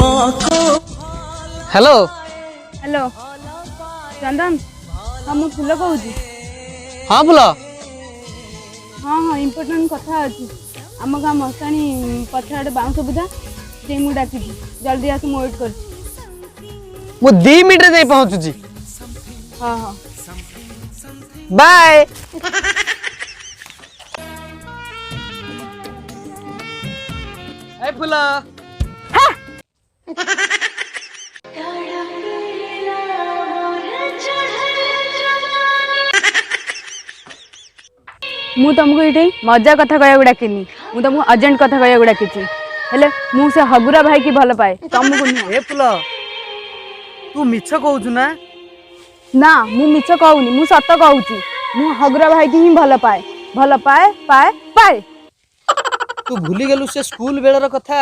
Hello hello चंदन हाँ मु फूल कहूँ हाँ फूल हाँ हाँ इम्पोर्टाट कथा अच्छी आम गाँ मशाणी पछाड़े बाउंस बुझा से मुझे डाकी जल्दी आस मु वेट कर मु 2 मिनट रे पहुंचुची हाँ हाँ बाय ए फूल मु तुमको ये मजा कथा कहू डाकिनी मु तुमको अर्जेंट कथा कहू डाकी हेले मु से हगुरा भाई की भल पाए तुमको नुह ए फूल तू मिछ कहू ना ना मु मिछ कहूनी मु सत कहूची मु हगुरा भाई की ही भल पाए पाए पाए तू भूली गेलु से स्कूल बेलर कथा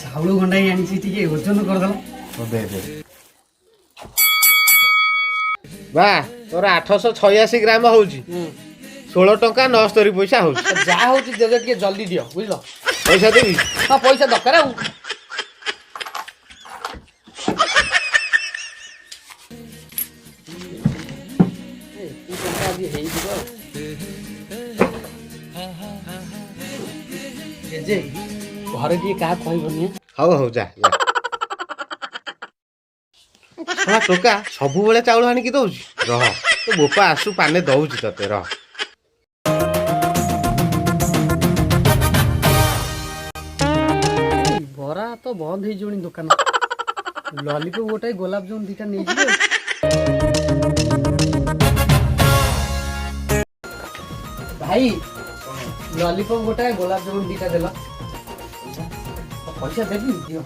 चाउल गंडाई आनी ओजन करदेल बा तोर 886 ग्राम हूँ 16 टंका 69 पैसा हूँ जहाँ हूँ टे जल्दी दियो बुझल पैसा देवी हाँ पैसा दरकार घर टे क्या कहबनी हौ हौ जा शला टोका सबु बेले चाउल आनिकी दउची रह तो बोपा आसु पाने दउची तते रह बरा तो बंद हो जोनी दुकान लॉलीपॉप गोटे गोलाप जामुन दीटा नहीं जी भाई लॉलीपॉप गोटे गोलाप जामुन दीटा देला पैसा देबी दियो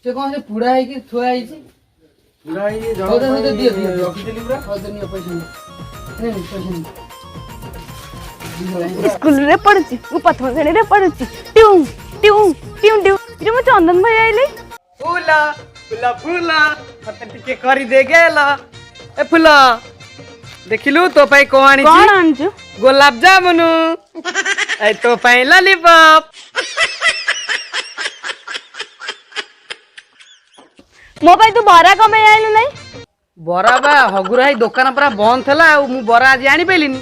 से कौन से पुड़ा है कि थुआ है पूरा ये दियो दियो रखी देली पूरा और दुनिया पैसा नहीं पैसा नहीं स्कूल रे पढ़ुची मु प्रथम श्रेणी रे पढ़ुची ट्यू ट्यू ट्यू ट्यू जे मु चंदन भाई आइले फूला फूला फूला मत टिके करी दे गेला ए फूला देखिलु तो पाई को आनी कौन आनछु गोलाप जामुन ए तो पाई लॉलीपॉप मो भाई तू बरा कमे आइलु नहीं बरा बा हगुरा ही दुकान पूरा बंद थला आ मु बरा आज आनी पेलिनी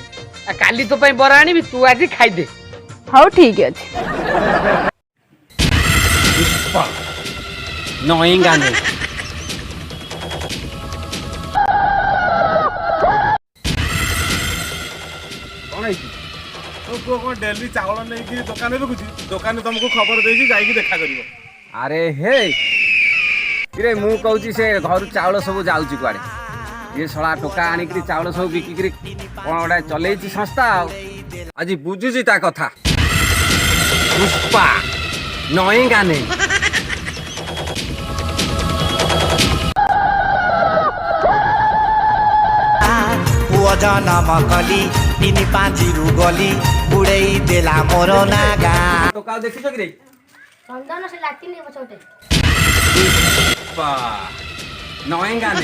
आ काली तो पाई बरा आनी तू आज खाई दे हाउ ठीक है पुष्पा नॉइंग गाने कौन है तो पुओ कौन डेली चावल नहीं कि दुकान में बिकुची दुकान तुमको खबर देजी जाई देखा करिवो अरे हे इरे मु कहूची से घर चाउल सब जाउची कुआडे ये सला टोका आनिकरी चाउल सब बिकिकरी कोन ओडा चलेची संस्था आज बुझुची ता कथा पुष्पा नॉइंग गाने वजन मकली 3-5 गली बुड़ई देला मोर नागा टोका देखिछ कि रे चंदन से लाठी नहीं बचोटे पुष्पा नॉइंग गाने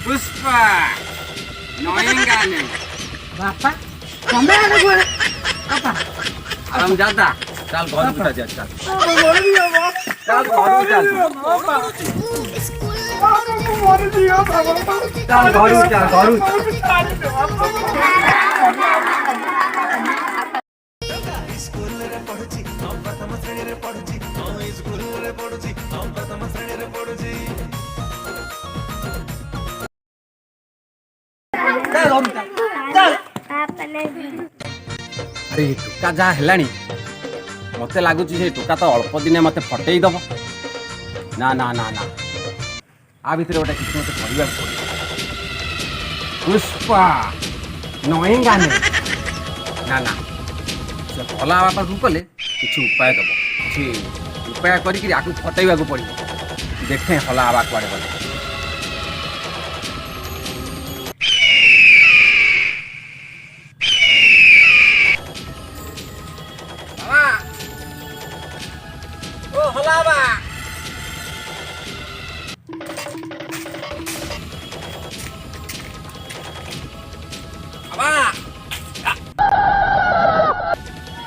पुष्पा नॉइंग गाने बापा कमे आने को पापा आराम जाता चल घर बुटा जा चल ଚାଲ ଘରକୁ ଚାଲ ଚାଲ ଘରକୁ ଚାଲ ଘରକୁ ଆରେ ଏ ଟୋକା ଯାହା ହେଲାଣି ମତେ ଲାଗୁଛି ସେ ଟୋକା ତ ଅଳ୍ପ ଦିନେ ମତେ ଫଟେଇ ଦବ। ନା ନା ନା ନା ଆ ଭିତରେ ଗୋଟେ କିଛି ମତେ କରିବାକୁ ପଡ଼ିବ। ପୁଷ୍ପା ନଏଙ୍ଗା ନେ ନା ନା ସେ ଭଲ ହେବା ପାଖକୁ ଗଲେ କିଛି ଉପାୟ ଦେବ। କିଛି ଉପାୟ କରିକିରି ଆକୁ ଫଟେଇବାକୁ ପଡ଼ିବ। ଦେଖେ ହଲା ହେବା କୁଆଡ଼େ ଗଲେ। ଓ ହଲା ବା বাবা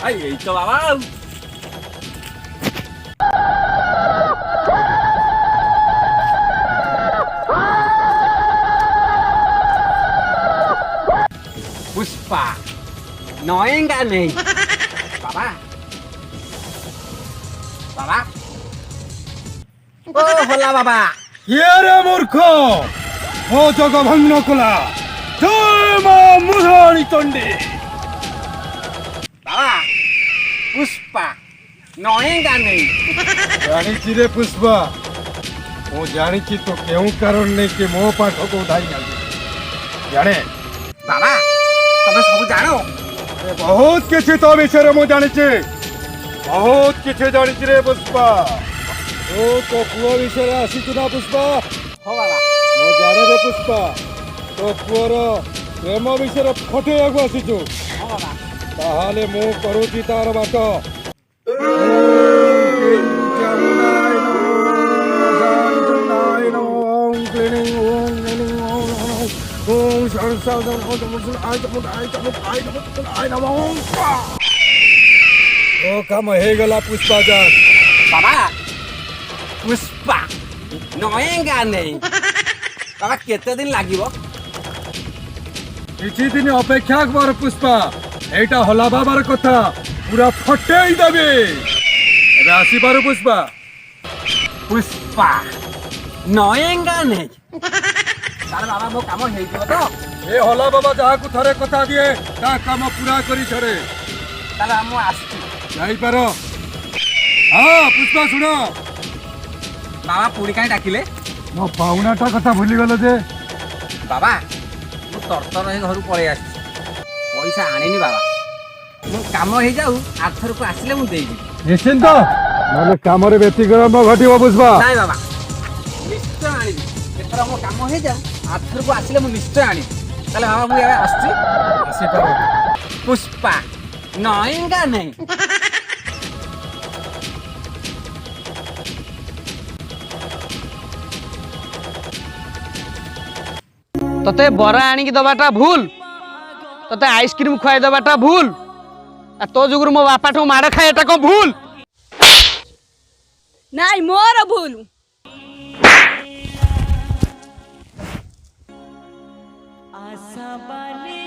এই তো বাবা পুষ্পা নয়েঙ্গা নেই বাবা বাবা ও হলা বাবা রে মূর্খ ও জগ ভগ্ন কোলা জয় মা মুরারি চণ্ডী বাবা পুষ্পা নয়েঙ্গা নেই জানিছি রে পুষ্পা ମୁଁ ଜାଣିଛି ତୁ କେଉଁ କାରଣ ନେଇକି ମୋ ପାଖକୁ ଧାଇଁ ଆସି ଜାଣେ ବାବା ତମେ ସବୁ ଜାଣ ବହୁତ କିଛି ତୋ ବିଷୟରେ ମୁଁ ଜାଣିଛି ବହୁତ କିଛି ଜାଣିଛି ରେ ପୁଷ୍ପା ତୁ ତୋ ପୁଅ ବିଷୟରେ ଆସିଛୁ ନା ପୁଷ୍ପା ହଁ ବାବା ମୁଁ ଜାଣେ ରେ ପୁଷ୍ପା ତୋ ପୁଅର ପ୍ରେମ ବିଷୟରେ ଫଟେଇବାକୁ ଆସିଛୁ ହଁ ବାବା ତାହେଲେ ମୁଁ କରୁଛି ତାର ବାଟ ଓ କାମ ହେଇଗଲା ପୁଷ୍ପା ଯାନ ବାବା ପୁଷ୍ପା ନଏଙ୍ଗା ନେଇ ବାବା କେତେ ଦିନ ଲାଗିବ କିଛି ଦିନ ଅପେକ୍ଷା କର ପୁଷ୍ପା ଏଇଟା ହଲା ବାବାର କଥା ପୁରା ଫଟେଇ ଦେବି ଏବେ ଆସିପାରୁ ପୁଷ୍ପା ପୁଷ୍ପା ନଏଙ୍ଗା ନେଇ ତାର ବାବା ମୋ କାମ ହେଇଯିବ ତ ଏ ହଲା ବାବା ଯାହାକୁ ଥରେ କଥା ଦିଏ ତା କାମ ପୁରା କରି ଛାଡେ ତାହେଲେ ମୁଁ ଆସିଛି ଯାଇପାର ହଁ ପୁଷ୍ପା ଶୁଣ ବାବା ପୁଣି କାହିଁ ଡାକିଲେ ମୋ ପାଉଣାଟା କଥା ଭୁଲିଗଲ ଯେ ବାବା ମୁଁ ତରତର ହେଇ ଘରକୁ ପଳେଇ ଆସିଛି ପଇସା ଆଣିନି ବାବା ମୋ କାମ ହେଇଯାଉ ଆରଥରକୁ ଆସିଲେ ମୁଁ ଦେଇଯିବି ନିଶ୍ଚିନ୍ତ ନହେଲେ କାମରେ ବ୍ୟତିକ୍ରମ ଘଟିବ ପୁଷ୍ପା ନାଇଁ ବାବା ନିଶ୍ଚୟ ଆଣିବି ଏଥର ମୋ କାମ ହେଇଯାଉ ଆରଥରକୁ ଆସିଲେ ମୁଁ ନିଶ୍ଚୟ ଆଣିବି ତାହେଲେ ବାବା ମୁଁ ଏବେ ଆସୁଛି ଆସିପାର ପୁଷ୍ପା ନଏଙ୍ଗା ନେଇ ତତେ ବରା ଆଣିକି ଦବାଟା ଭୁଲ ତତେ ଆଇସ୍କ୍ରିମ ଖୁଆଇ ଦବାଟା ଭୁଲ ଆଉ ତୋ ଯୋଗୁରୁ ମୋ ବାପାଠୁ ମାଡ଼ ଖାଇବାଟା କଣ ଭୁଲ ନାଇଁ ମୋର ଭୁଲ आशा बाली